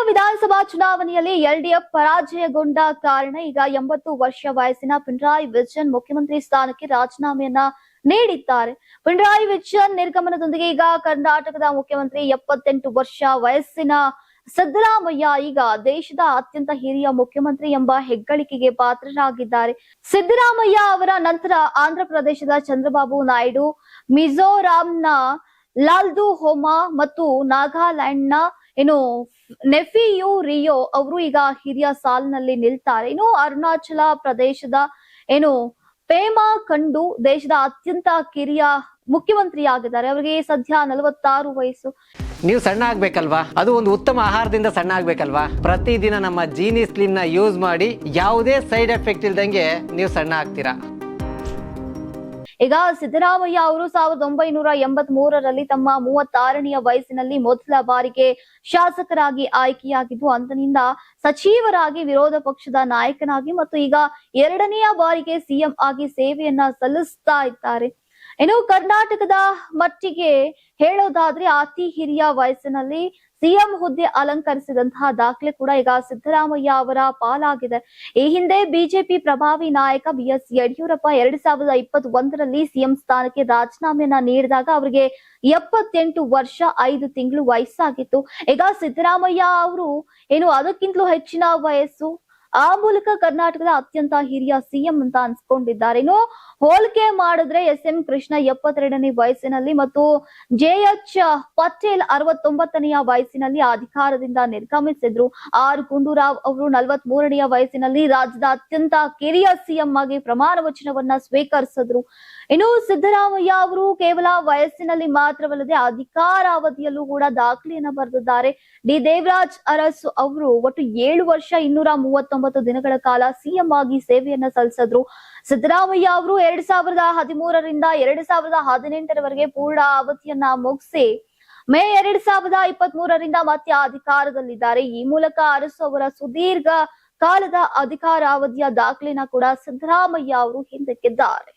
ವಿಧಾನಸಭಾ ಚುನಾವಣೆಯಲ್ಲಿ ಎಲ್ಡಿಎಫ್ ಪರಾಜಯಗೊಂಡ ಕಾರಣ ಈಗ 80 ವರ್ಷ ವಯಸ್ಸಿನ ಪಿಣರಾಯಿ ವಿಜಯನ್ ಮುಖ್ಯಮಂತ್ರಿ ಸ್ಥಾನಕ್ಕೆ ರಾಜೀನಾಮೆಯನ್ನ ನೀಡಿದ್ದಾರೆ. ಪಿಣರಾಯಿ ವಿಜಯನ್ ನಿರ್ಗಮನದೊಂದಿಗೆ ಈಗ ಕರ್ನಾಟಕದ ಮುಖ್ಯಮಂತ್ರಿ 78 ವರ್ಷ ವಯಸ್ಸಿನ ಸಿದ್ದರಾಮಯ್ಯ ಈಗ ದೇಶದ ಅತ್ಯಂತ ಹಿರಿಯ ಮುಖ್ಯಮಂತ್ರಿ ಎಂಬ ಹೆಗ್ಗಳಿಕೆಗೆ ಪಾತ್ರರಾಗಿದ್ದಾರೆ. ಸಿದ್ದರಾಮಯ್ಯ ಅವರ ನಂತರ ಆಂಧ್ರ ಪ್ರದೇಶದ ಚಂದ್ರಬಾಬು ನಾಯ್ಡು, ಮಿಜೋರಾಂನ ಲಾಲ್ದು ಹೋಮಾ ಮತ್ತು ನಾಗಾಲ್ಯಾಂಡ್ನ ನೆಫಿಯು ರಿಯೋ ಅವರು ಈಗ ಹಿರಿಯ ಸಾಲಿನಲ್ಲಿ ನಿಲ್ತಾರೆ. ಅರುಣಾಚಲ ಪ್ರದೇಶದ ಪೇಮಾ ಖಂಡು ದೇಶದ ಅತ್ಯಂತ ಕಿರಿಯ ಮುಖ್ಯಮಂತ್ರಿ ಆಗಿದ್ದಾರೆ. ಅವರಿಗೆ ಸದ್ಯ 46 ವಯಸ್ಸು. ನೀವು ಸಣ್ಣ ಆಗ್ಬೇಕಲ್ವಾ? ಅದು ಒಂದು ಉತ್ತಮ ಆಹಾರದಿಂದ ಸಣ್ಣ ಆಗ್ಬೇಕಲ್ವಾ? ಪ್ರತಿದಿನ ನಮ್ಮ ಜೀನಿ ಸ್ಲಿಮ್ ನ ಯೂಸ್ ಮಾಡಿ ಯಾವುದೇ ಸೈಡ್ ಎಫೆಕ್ಟ್ ಇಲ್ದಂಗೆ ನೀವು ಸಣ್ಣ ಆಗ್ತೀರಾ. ಈಗ ಸಿದ್ದರಾಮಯ್ಯ ಅವರು 1983ರಲ್ಲಿ ತಮ್ಮ 36ನೆಯ ವಯಸ್ಸಿನಲ್ಲಿ ಮೊದಲ ಬಾರಿಗೆ ಶಾಸಕರಾಗಿ ಆಯ್ಕೆಯಾಗಿದ್ದು, ಅಂದಿನಿಂದ ಸಚಿವರಾಗಿ, ವಿರೋಧ ಪಕ್ಷದ ನಾಯಕನಾಗಿ ಮತ್ತು ಈಗ 2ನೆಯ ಬಾರಿಗೆ ಸಿಎಂ ಆಗಿ ಸೇವೆಯನ್ನ ಸಲ್ಲಿಸ್ತಾ ಇದ್ದಾರೆ. ಕರ್ನಾಟಕದ ಮಟ್ಟಿಗೆ ಹೇಳೋದಾದ್ರೆ ಅತಿ ಹಿರಿಯ ವಯಸ್ಸಿನಲ್ಲಿ ಸಿಎಂ ಹುದ್ದೆ ಅಲಂಕರಿಸಿದಂತಹ ದಾಖಲೆ ಕೂಡ ಈಗ ಸಿದ್ದರಾಮಯ್ಯ ಅವರ ಪಾಲಾಗಿದೆ. ಈ ಹಿಂದೆ ಬಿಜೆಪಿ ಪ್ರಭಾವಿ ನಾಯಕ BS ಯಡಿಯೂರಪ್ಪ 2021ರಲ್ಲಿ ಸಿಎಂ ಸ್ಥಾನಕ್ಕೆ ರಾಜೀನಾಮೆಯನ್ನ ನೀಡಿದಾಗ ಅವರಿಗೆ 78 ವರ್ಷ 5 ತಿಂಗಳು ವಯಸ್ಸಾಗಿತ್ತು. ಈಗ ಸಿದ್ದರಾಮಯ್ಯ ಅವರು ಅದಕ್ಕಿಂತಲೂ ಹೆಚ್ಚಿನ ವಯಸ್ಸು, ಆ ಮೂಲಕ ಕರ್ನಾಟಕದ ಅತ್ಯಂತ ಹಿರಿಯ ಸಿಎಂ ಅಂತ ಅನ್ಸ್ಕೊಂಡಿದ್ದಾರೆ. ಹೋಲಿಕೆ ಮಾಡಿದ್ರೆ SM ಕೃಷ್ಣ 72ನೇ ವಯಸ್ಸಿನಲ್ಲಿ ಮತ್ತು JH ಪಟೇಲ್ 69ನೆಯ ವಯಸ್ಸಿನಲ್ಲಿ ಅಧಿಕಾರದಿಂದ ನಿರ್ಗಮಿಸಿದ್ರು. R ಗುಂಡೂರಾವ್ ಅವರು 43ನೆಯ ವಯಸ್ಸಿನಲ್ಲಿ ರಾಜ್ಯದ ಅತ್ಯಂತ ಕಿರಿಯ ಸಿಎಂ ಆಗಿ ಪ್ರಮಾಣ ವಚನವನ್ನ ಸ್ವೀಕರಿಸಿದ್ರು. ಸಿದ್ದರಾಮಯ್ಯ ಅವರು ಕೇವಲ ವಯಸ್ಸಿನಲ್ಲಿ ಮಾತ್ರವಲ್ಲದೆ ಅಧಿಕಾರಾವಧಿಯಲ್ಲೂ ಕೂಡ ದಾಖಲೆಯನ್ನ ಬರೆದಿದ್ದಾರೆ. ಡಿ ದೇವರಾಜ್ ಅರಸು ಅವರು ಒಟ್ಟು 7 ವರ್ಷ 239 ದಿನಗಳ ಕಾಲ ಸಿಎಂ ಆಗಿ ಸೇವೆಯನ್ನ ಸಲ್ಲಿಸಿದ್ರು. ಸಿದ್ದರಾಮಯ್ಯ ಅವರು 2013ರಿಂದ 2018ರವರೆಗೆ ಪೂರ್ಣ ಅವಧಿಯನ್ನ ಮುಗಿಸಿ ಮೇ 2023ರಿಂದ ಮತ್ತೆ ಅಧಿಕಾರದಲ್ಲಿದ್ದಾರೆ. ಈ ಮೂಲಕ ಅರಸು ಅವರ ಸುದೀರ್ಘ ಕಾಲದ ಅಧಿಕಾರಾವಧಿಯ ದಾಖಲೆನ ಕೂಡ ಸಿದ್ದರಾಮಯ್ಯ ಅವರು ಹಿಂದಕ್ಕಿದ್ದಾರೆ.